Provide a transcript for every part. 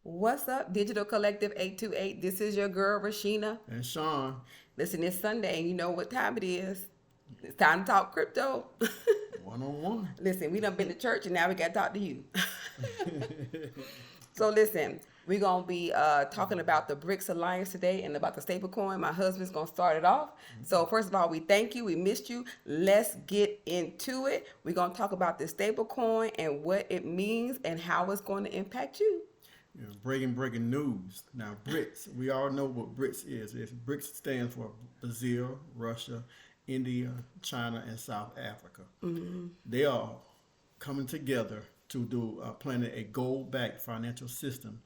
What's up, Digital Collective 828? This is your girl, Rashina. And Sean, Listen, it's Sunday, and you know what time it is. It's time to talk crypto. one on one. Listen, we done been to church, and now we got to talk to you. So listen, we're going to be talking about the BRICS Alliance today and about the stablecoin. My husband's going to start it off. So first of all, we thank you. We missed you. Let's get into it. We're going to talk about the stablecoin and what it means and how it's going to impact you. Breaking news. Now, BRICS, we all know what BRICS is. BRICS stands for Brazil, Russia, India, China, and South Africa. Mm-hmm. They are coming together to do planning a gold-backed financial system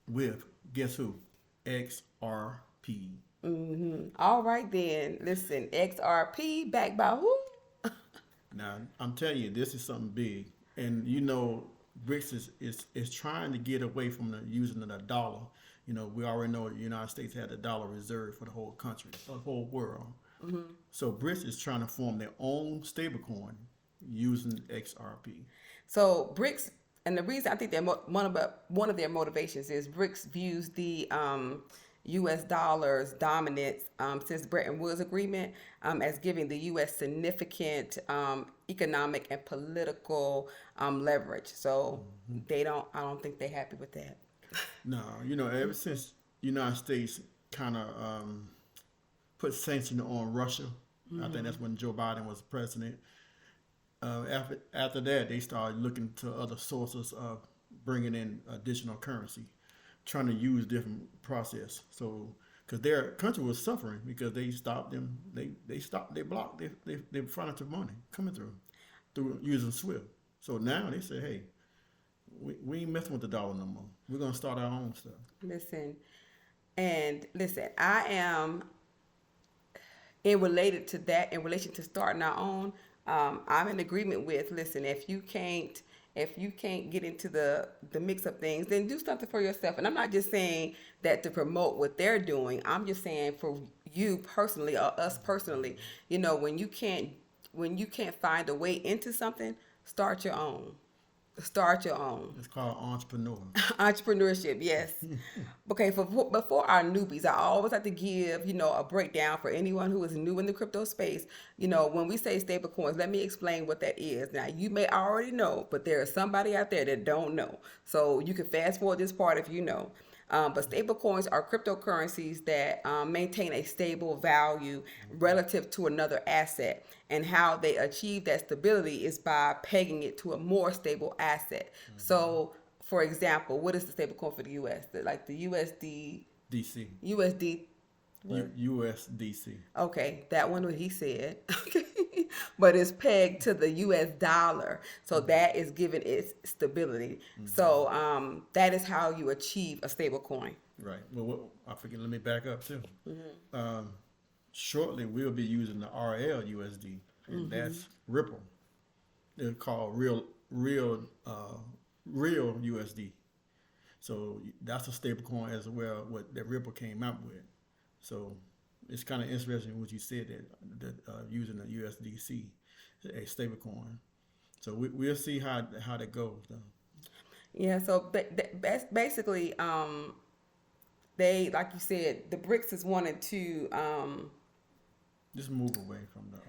with, guess who? XRP. Mm-hmm. All right then. Listen, XRP backed by who? Now, I'm telling you, this is something big. And you know, BRICS is trying to get away from using the dollar. You know, we already know the United States had the dollar reserve for the whole country, the whole world. Mm-hmm. So BRICS is trying to form their own stablecoin using XRP. So BRICS, and the reason I think that one of their motivations is BRICS views the U.S. dollar's dominance since Bretton Woods Agreement as giving the U.S. significant economic and political leverage. So I don't think they're happy with that. No, you know, ever since the United States kind of put sanctions on Russia, I think that's when Joe Biden was president. After that, they started looking to other sources of bringing in additional currency, trying to use different process. So, because their country was suffering because they stopped them, they blocked their financial money coming through using SWIFT. So now they say, hey, we ain't messing with the dollar no more. We're gonna start our own stuff. Listen, I am in relation to starting our own. I'm in agreement with. Listen, if you can't get into the mix of things, then do something for yourself. And I'm not just saying that to promote what they're doing. I'm just saying for you personally or us personally. You know, when you can't find a way into something, start your own. Start your own. It's called entrepreneur. Entrepreneurship, yes. Okay, before our newbies, I always have to give, a breakdown for anyone who is new in the crypto space. When we say stable coins, let me explain what that is. Now, you may already know, but there is somebody out there that don't know. So you can fast forward this part if you know. But stable coins are cryptocurrencies that maintain a stable value relative to another asset. And how they achieve that stability is by pegging it to a more stable asset. Mm-hmm. So, for example, what is the stable coin for the U.S.? Like the USD? DC. USD. USDC. Okay, that one what he said. Okay, but it's pegged to the U.S. dollar, so that is giving it stability. Mm-hmm. So that is how you achieve a stable coin. Right. Well, I forget. Let me back up too. Mm-hmm. Shortly, we'll be using the RL USD, and that's Ripple. They're called real USD. So that's a stable coin as well. What that Ripple came out with. So it's kind of interesting what you said that using the USDC, a stable coin. So we'll see how that goes though. Yeah. So basically, they, like you said, the BRICS is wanting to just move away from the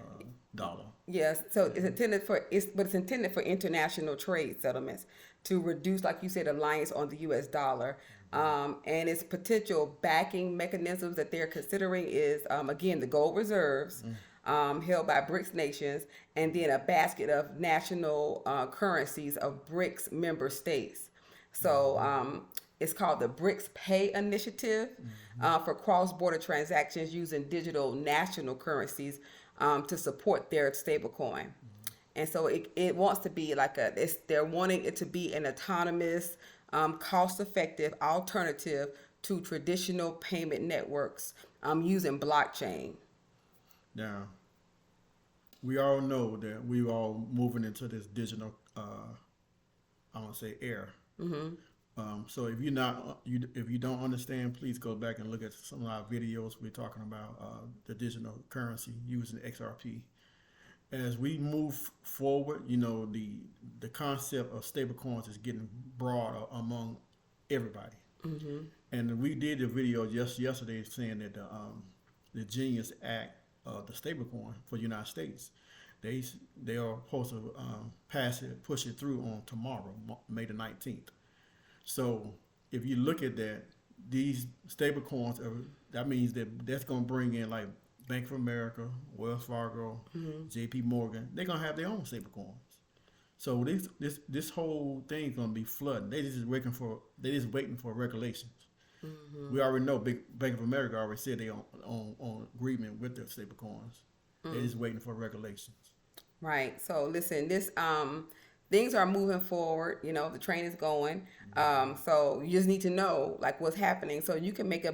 dollar. Yes. So it's intended for international trade settlements to reduce, like you said, reliance on the U.S. dollar. And its potential backing mechanisms that they're considering is, again, the gold reserves held by BRICS nations, and then a basket of national currencies of BRICS member states. So it's called the BRICS Pay initiative for cross-border transactions using digital national currencies to support their stablecoin. And so it wants to be they're wanting it to be an autonomous, cost-effective alternative to traditional payment networks using blockchain. Now, we all know that we all moving into this digital, I want to say, era. Mm-hmm. So if you don't understand, please go back and look at some of our videos. We're talking about the digital currency using XRP. As we move forward, the concept of stablecoins is getting broader among everybody. And we did a video just yesterday saying that the Genius Act, the stablecoin for the United States, they are supposed to push it through on tomorrow, May the 19th. So if you look at that, these stablecoins, that means that that's going to bring in like Bank of America, Wells Fargo, J.P. Morgan. They're going to have their own stablecoins. So this whole thing's going to be flooding. They just waiting for regulations. We already know Bank of America already said they on agreement with the stablecoins. They're just waiting for regulations. Right. So listen, this things are moving forward. You know, the train is going. So you just need to know like what's happening so you can make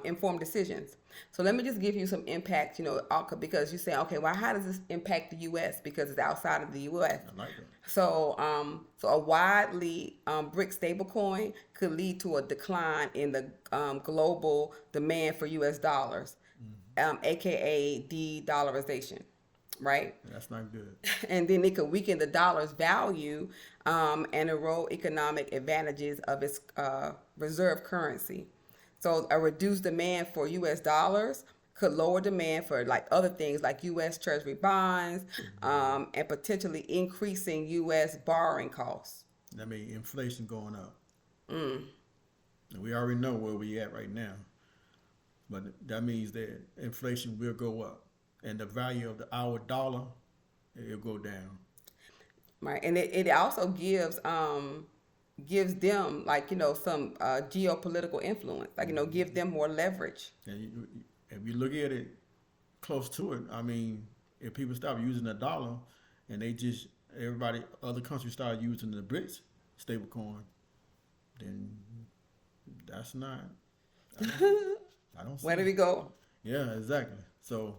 informed decisions. So let me just give you some impact, you know, because you say, okay, well, how does this impact the U.S. because it's outside of the U.S. I like that. So, a widely BRICS stablecoin could lead to a decline in the global demand for U.S. dollars, aka de-dollarization, right? That's not good. And then it could weaken the dollar's value and erode economic advantages of its reserve currency. So a reduced demand for U.S. dollars could lower demand for like other things like U.S. Treasury bonds and potentially increasing U.S. borrowing costs. I mean, inflation going up. And we already know where we at right now. But that means that inflation will go up. And the value of our dollar, it'll go down. Right. And it also gives them like, you know, some geopolitical influence, like, you know, give them more leverage. And if you look at it close to it, I mean, if people stop using the dollar and other countries start using the BRICS stablecoin, then that's not, I don't see Where do we go? Yeah, exactly. So,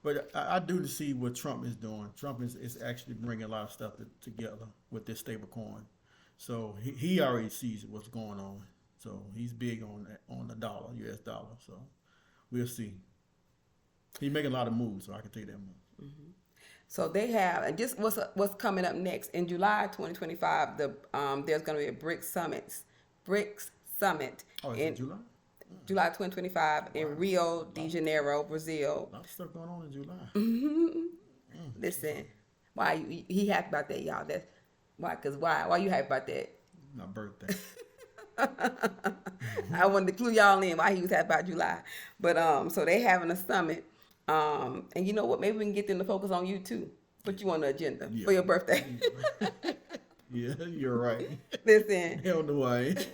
but I do see what Trump is doing. Trump is actually bringing a lot of stuff together with this stablecoin. So he already sees what's going on. So he's big on the dollar, U.S. dollar. So we'll see. He's making a lot of moves, so I can tell you that much. So they have, and just what's coming up next in July 2025. There's going to be a BRICS Summit. Oh, is it July? July 2025 in Rio de Janeiro, Brazil. A lot of stuff going on in July. Listen, why he happy about that, y'all? That's why. Cause why you happy about that? My birthday. I wanted to clue y'all in why he was happy about July. But so they having a summit. And you know what? Maybe we can get them to focus on you too. Put you on the agenda for your birthday. Yeah, you're right. Listen. Hell no, I ain't.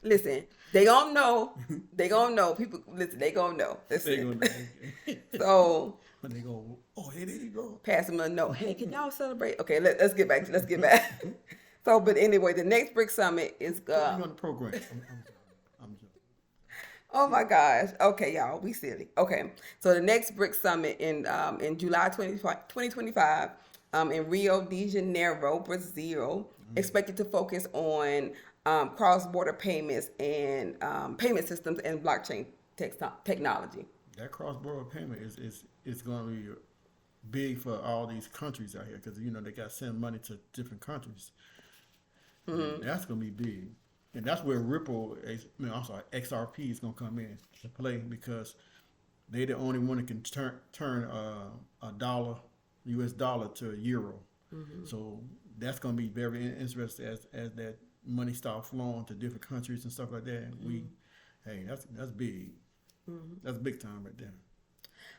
Listen, they gonna know. They gonna know. People, listen, they gonna know. Listen. They gonna know. So. When they go, oh, hey, there you go. Pass them a note. Hey, can y'all celebrate? Okay, let's get back. Let's get back. So, but anyway, the next BRICS Summit is. Put me on the program. I'm joking. Oh my gosh. Okay, y'all, we silly. Okay, so the next BRICS Summit in July 2025 in Rio de Janeiro, Brazil, expected to focus on cross-border payments and payment systems and blockchain technology. That cross-border payment is going to be big for all these countries out here because, you know, they got to send money to different countries. That's going to be big. And that's where XRP is going to come in to play because they're the only one that can turn a dollar, U.S. dollar to a euro. So that's going to be very interesting as that money starts flowing to different countries and stuff like that. That's big. That's big time right there.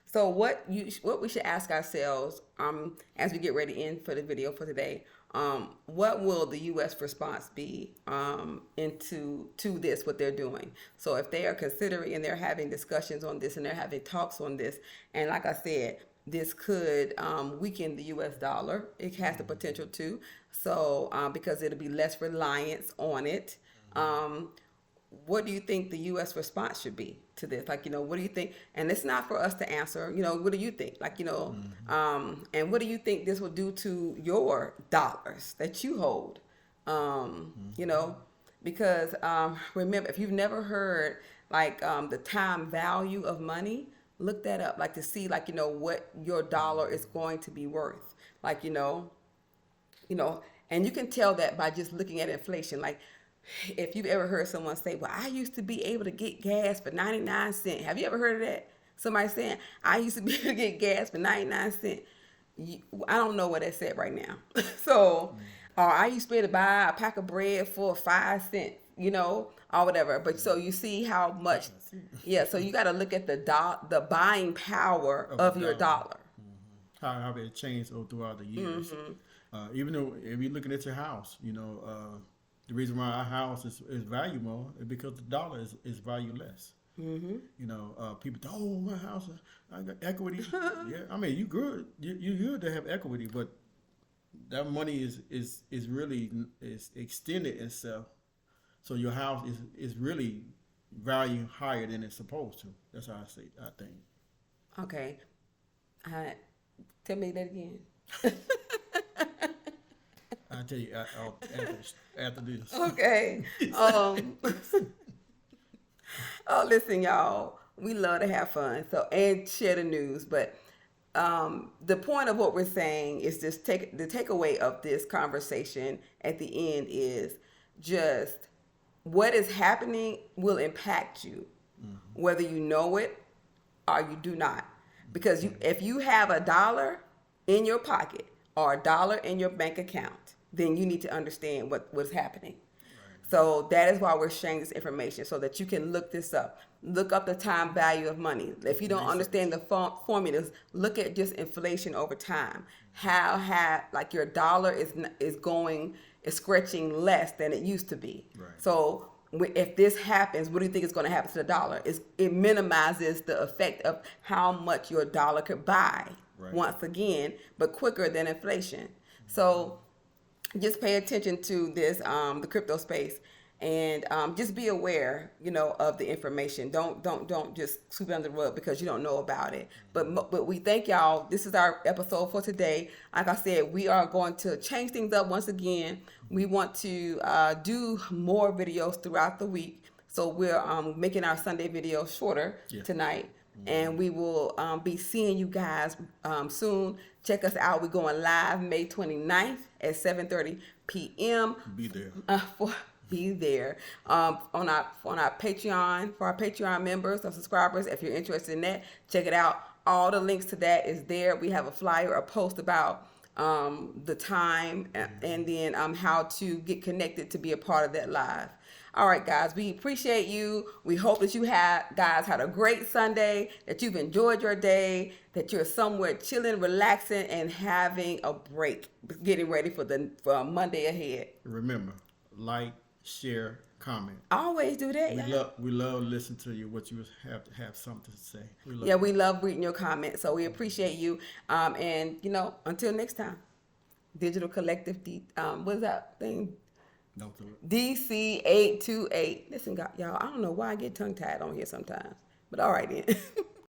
So what we should ask ourselves as we get ready to end for the video for today, what will the U.S. response be to this, what they're doing? So if they are considering and they're having discussions on this and they're having talks on this, and like I said, this could weaken the U.S. dollar. It has the potential to. So because it'll be less reliance on it. What do you think the U.S. response should be to this? Like, you know, what do you think? And it's not for us to answer, you know, what do you think? Like, you know, and what do you think this will do to your dollars that you hold? You know, because remember, if you've never heard like the time value of money, look that up, like to see like, you know, what your dollar is going to be worth. Like, you know, and you can tell that by just looking at inflation. Like, if you've ever heard someone say, well, I used to be able to get gas for 99 cents. Have you ever heard of that? Somebody saying, I used to be able to get gas for 99 cents. I don't know what that's at right now. So, or I used to be able to buy a pack of bread for 5 cents, or whatever. But so you see how much, so you got to look at the buying power of your dollar. How it changed throughout the years. Even though if you're looking at your house, the reason why our house is valuable is because the dollar is valueless. People think, oh, my house, I got equity. Yeah, I mean, you good. You good to have equity, but that money is really extended itself. So your house is really valued higher than it's supposed to. That's how I think. Okay. Tell me that again. I'll tell you after this. Okay. Listen, y'all. We love to have fun, and share the news. But the point of what we're saying is just the takeaway of this conversation at the end is just what is happening will impact you, whether you know it or you do not. Because if you have $1 in your pocket or $1 in your bank account, then you need to understand what's happening. Right. So that is why we're sharing this information, so that you can look this up. Look up the time value of money. If you don't understand the formulas, look at just inflation over time. How like your dollar is stretching less than it used to be. Right. So if this happens, what do you think is going to happen to the dollar? It minimizes the effect of how much your dollar could buy once again, but quicker than inflation. So just pay attention to this, the crypto space, and just be aware, of the information. Don't just sweep it under the rug because you don't know about it. But we thank y'all. This is our episode for today. Like I said, we are going to change things up once again. We want to do more videos throughout the week. So we're making our Sunday videos shorter tonight. And we will be seeing you guys soon. Check us out. We're going live May 29th at 7:30 p.m. Be there. Be there on our Patreon, for our Patreon members or subscribers. If you're interested in that, check it out. All the links to that is there. We have a flyer, a post about the time, and then how to get connected to be a part of that live. All right, guys, we appreciate you. We hope that you guys had a great Sunday, that you've enjoyed your day, that you're somewhere chilling, relaxing, and having a break, getting ready for Monday ahead. Remember, like, share, comment. Always do that. We love listening to you, what you have something to say. We love reading your comments, so we appreciate you. And until next time, Digital Collective. What is that thing? DC828. Listen, y'all. I don't know why I get tongue tied on here sometimes, but all right then.